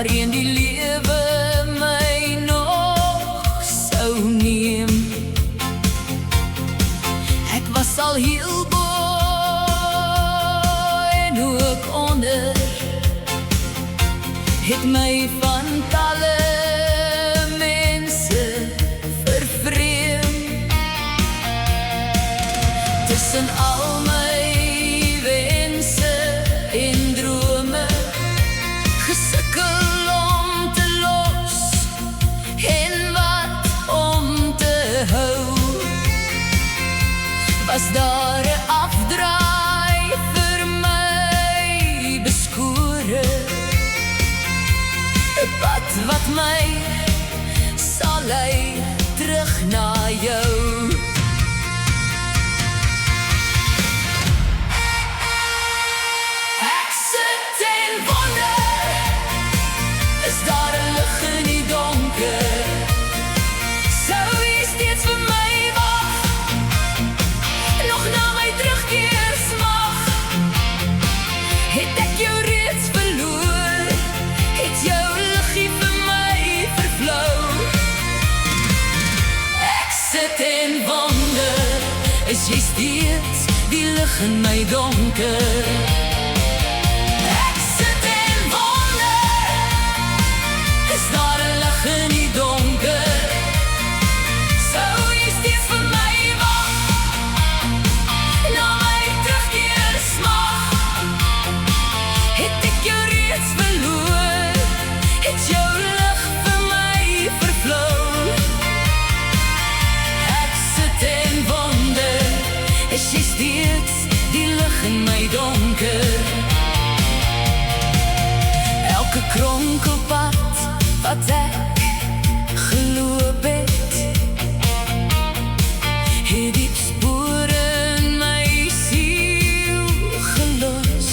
waarheen die lewe my nog sou neem. Ek was al heel bo en ook onder, het my van talle mense vervreem. Tussen al my wense en drome, gesukkel om te los en wat om te hou. Was daar 'n afdraai vir my beskore, 'n pad wat my sal lei terug na jou. Ek sit en wonder, is daar 'n lig in die donker? Sou jy steeds vir my wag, nog na my terugkeer smag? Het ek jou reeds verloor, het jou liggie vir my vervlou? Ek sit en wonder, is jy steeds die lig in my donker? Ek sit en wonder, is daar 'n lig in die donker? Sou jy steeds vir my wag, na my terugkeer smag? Het ek jou reeds verloor, het jou lig vir my vervlou? Ek sit en wonder, is jy steeds die lig in my donker? Elke kronkelpad wat ek geloop het, het diep spore in my siel gelos.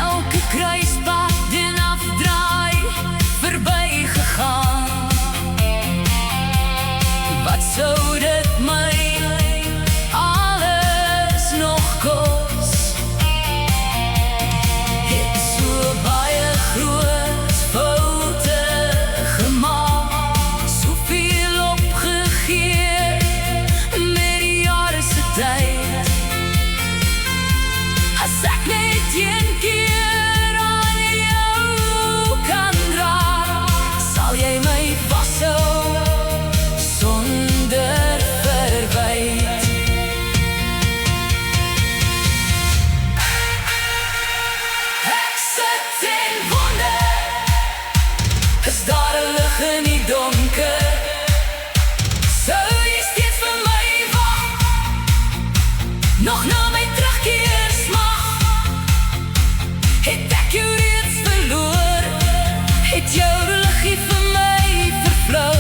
Elke kruispad en afdraai verbygegaan, wat sou dit my alles nog kos? Het so baie groot foute gemaak, soveel opgegee met die jare se tyd. As ek net een keer aan jou kan draai, sal jy my vashou sonder verwyt. Ek sit en wonder, is daar 'n lig in die donker? Sou jy steeds vir my wag, nog na my terugkeer smag? Het ek jou reeds verloor, het jou liggie vir my vervlou?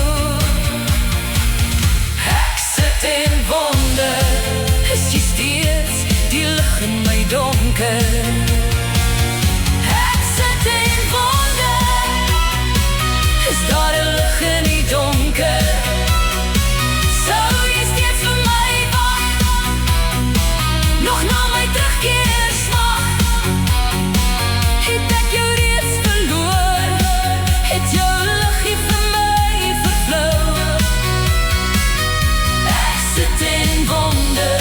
Ek sit en wonder, is jy steeds die lig in my donker? Ek sit en wonder, is daar 'n lig in die donker? Sou jy steeds vir my wag, nog na my terugkeer smag? Het ek jou reeds verloor, het jou liggie vir my vervlou? Ek sit en wonder,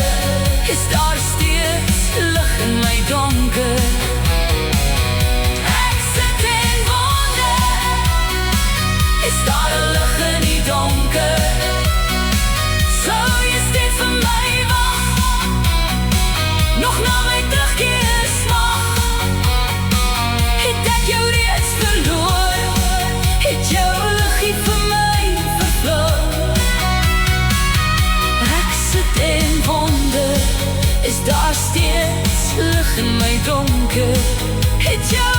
is daar steeds lig in my donker? Ek sit en wonder, is daar 'n lig in die donker? Sou jy steeds vir my wag, nog na my terugkeer smag? Het ek jou reeds verloor, het jou liggie vir my vervlou? Ek sit en wonder, is daar steeds lig in my donker? Het jou